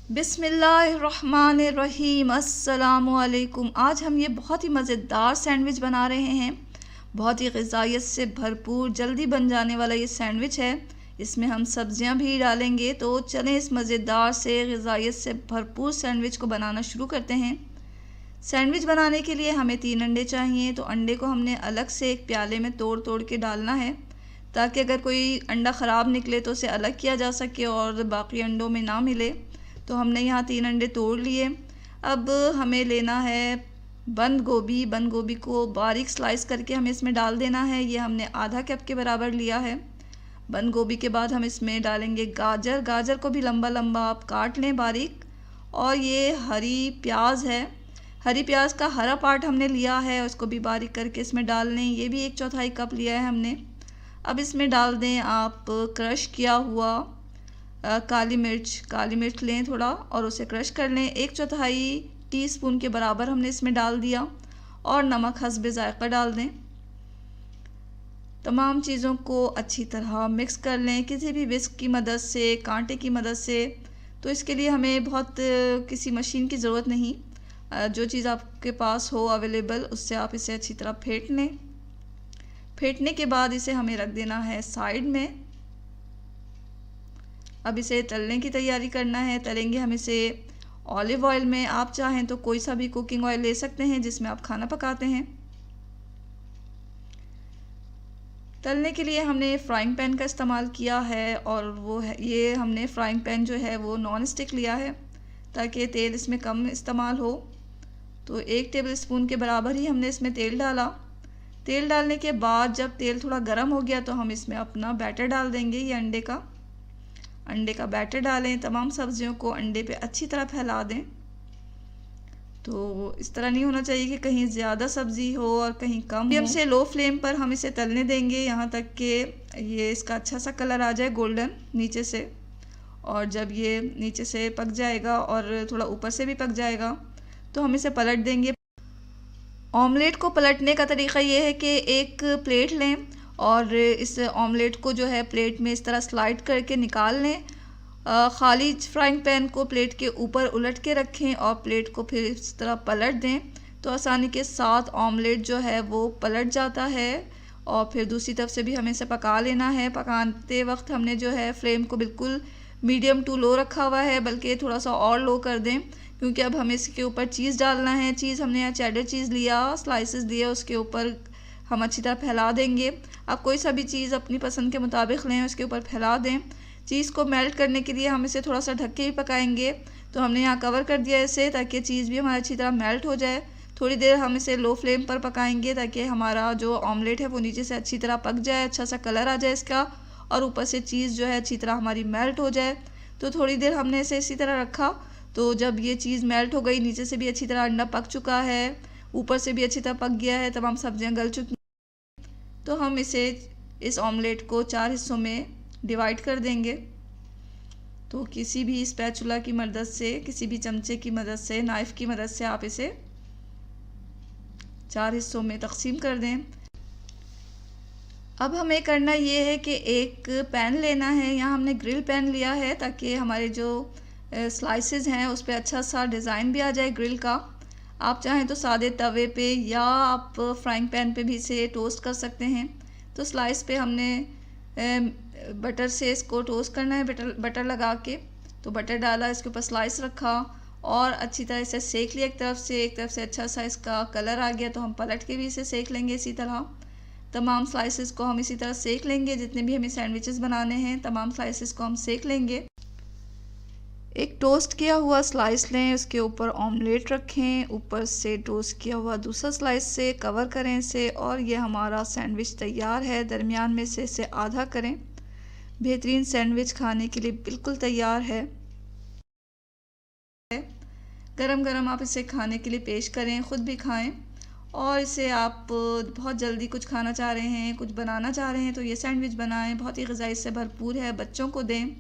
बिस्मिल्लाहिर्रहमानिर्रहीम। अस्सलामुअलैकुम। आज हम ये बहुत ही मज़ेदार सैंडविच बना रहे हैं। बहुत ही ग़िज़ाइयत से भरपूर जल्दी बन जाने वाला ये सैंडविच है। इसमें हम सब्जियां भी डालेंगे। तो चलें इस मज़ेदार से ग़िज़ाइयत से भरपूर सैंडविच को बनाना शुरू करते हैं। सैंडविच बनाने के लिए हमें 3 अंडे चाहिए। तो अंडे को हमने अलग से एक प्याले में तोड़ तोड़ के डालना है, ताकि अगर कोई अंडा ख़राब निकले तो उसे अलग किया जा सके और बाकी अंडों में ना मिले। तो हमने यहाँ 3 अंडे तोड़ लिए। अब हमें लेना है बंद गोभी। बंद गोभी को बारीक स्लाइस करके हमें इसमें डाल देना है। ये हमने आधा कप के बराबर लिया है। बंद गोभी के बाद हम इसमें डालेंगे गाजर। गाजर को भी लंबा लंबा आप काट लें बारीक। और ये हरी प्याज है। हरी प्याज का हरा पार्ट हमने लिया है, उसको भी बारीक करके इसमें डाल लें। ये भी 1/4 कप लिया है हमने। अब इसमें डाल दें आप क्रश किया हुआ काली मिर्च लें थोड़ा और उसे क्रश कर लें। 1/4 टीस्पून के बराबर हमने इसमें डाल दिया। और नमक हस्बे ज़ायक़ा डाल दें। तमाम चीज़ों को अच्छी तरह मिक्स कर लें, किसी भी विस्क की मदद से, कांटे की मदद से। तो इसके लिए हमें बहुत किसी मशीन की ज़रूरत नहीं, जो चीज़ आपके पास हो अवेलेबल उससे आप इसे अच्छी तरह फेंट लें। फेंटने के बाद इसे हमें रख देना है साइड में। अब इसे तलने की तैयारी करना है। तलेंगे हम इसे ऑलिव ऑयल में। आप चाहें तो कोई सा भी कुकिंग ऑयल ले सकते हैं जिसमें आप खाना पकाते हैं। तलने के लिए हमने फ्राइंग पैन का इस्तेमाल किया है, और वो है ये हमने फ्राइंग पैन जो है वो नॉन स्टिक लिया है, ताकि तेल इसमें कम इस्तेमाल हो। तो 1 टेबल स्पून के बराबर ही हमने इसमें तेल डाला। तेल डालने के बाद जब तेल थोड़ा गर्म हो गया तो हम इसमें अपना बैटर डाल देंगे। ये अंडे का बैटर डालें। तमाम सब्जियों को अंडे पे अच्छी तरह फैला दें। तो इस तरह नहीं होना चाहिए कि कहीं ज़्यादा सब्ज़ी हो और कहीं कम। मीडियम से लो फ्लेम पर हम इसे तलने देंगे यहाँ तक कि ये इसका अच्छा सा कलर आ जाए गोल्डन नीचे से। और जब ये नीचे से पक जाएगा और थोड़ा ऊपर से भी पक जाएगा तो हम इसे पलट देंगे। ऑमलेट को पलटने का तरीक़ा ये है कि एक प्लेट लें और इस ऑमलेट को जो है प्लेट में इस तरह स्लाइड करके निकाल लें। ख़ाली फ्राइंग पैन को प्लेट के ऊपर उलट के रखें और प्लेट को फिर इस तरह पलट दें, तो आसानी के साथ ऑमलेट जो है वो पलट जाता है। और फिर दूसरी तरफ से भी हमें इसे पका लेना है। पकाते वक्त हमने जो है फ्लेम को बिल्कुल मीडियम टू लो रखा हुआ है, बल्कि थोड़ा सा और लो कर दें, क्योंकि अब हमें इसके ऊपर चीज़ डालना है। चीज़ हमने यहाँ चेडर चीज़ लिया, स्लाइसेस दिए, उसके ऊपर हम अच्छी तरह फैला देंगे। आप कोई सा भी चीज़ अपनी पसंद के मुताबिक लें, उसके ऊपर फैला दें। चीज़ को मेल्ट करने के लिए हम इसे थोड़ा सा ढक के भी पकाएंगे। तो हमने यहाँ कवर कर दिया इसे, ताकि चीज़ भी हमारी अच्छी तरह मेल्ट हो जाए। थोड़ी देर हम इसे लो फ्लेम पर पकाएंगे, ताकि हमारा जो ऑमलेट है वो नीचे से अच्छी तरह पक जाए, अच्छा सा कलर आ जाए इसका, और ऊपर से चीज़ जो है अच्छी तरह हमारी मेल्ट हो जाए। तो थोड़ी देर हमने इसे इसी तरह रखा। तो जब ये चीज़ मेल्ट हो गई, नीचे से भी अच्छी तरह अंडा पक चुका है, ऊपर से भी अच्छी तरह पक गया है, तमाम सब्जियां गल चुकी, तो हम इस ऑमलेट को 4 हिस्सों में डिवाइड कर देंगे। तो किसी भी स्पैचुला की मदद से, किसी भी चमचे की मदद से, नाइफ़ की मदद से आप इसे 4 हिस्सों में तकसीम कर दें। अब हमें करना ये है कि एक पैन लेना है। यहाँ हमने ग्रिल पैन लिया है, ताकि हमारे जो स्लाइसेस हैं उस पर अच्छा सा डिज़ाइन भी आ जाए ग्रिल का। आप चाहें तो सादे तवे पे या आप फ्राइंग पैन पे भी इसे टोस्ट कर सकते हैं। तो स्लाइस पे हमने बटर से इसको टोस्ट करना है, बटर लगा के। तो बटर डाला, इसके ऊपर स्लाइस रखा और अच्छी तरह इसे सेक लिया। एक तरफ से अच्छा सा इसका कलर आ गया तो हम पलट के भी इसे सेक लेंगे। इसी तरह तमाम स्लाइसेस को हम इसी तरह सेक लेंगे। जितने भी हमें सैंडविचेस बनाने हैं तमाम स्लाइसेस को हम सेक लेंगे। एक टोस्ट किया हुआ स्लाइस लें, उसके ऊपर ऑमलेट रखें, ऊपर से टोस्ट किया हुआ दूसरा स्लाइस से कवर करें इसे, और ये हमारा सैंडविच तैयार है। दरमियान में से इसे आधा करें। बेहतरीन सैंडविच खाने के लिए बिल्कुल तैयार है। गरम गरम आप इसे खाने के लिए पेश करें, ख़ुद भी खाएं। और इसे आप बहुत जल्दी कुछ खाना चाह रहे हैं, कुछ बनाना चाह रहे हैं, तो ये सैंडविच बनाएं। बहुत ही ग़िज़ाई से भरपूर है, बच्चों को दें।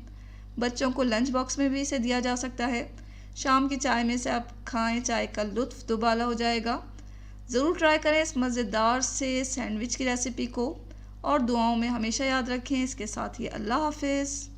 बच्चों को लंच बॉक्स में भी इसे दिया जा सकता है। शाम की चाय में से आप खाएं, चाय का लुत्फ़ दुबाला हो जाएगा। ज़रूर ट्राई करें इस मज़ेदार से सैंडविच की रेसिपी को, और दुआओं में हमेशा याद रखें। इसके साथ ही अल्लाह हाफ़िज़।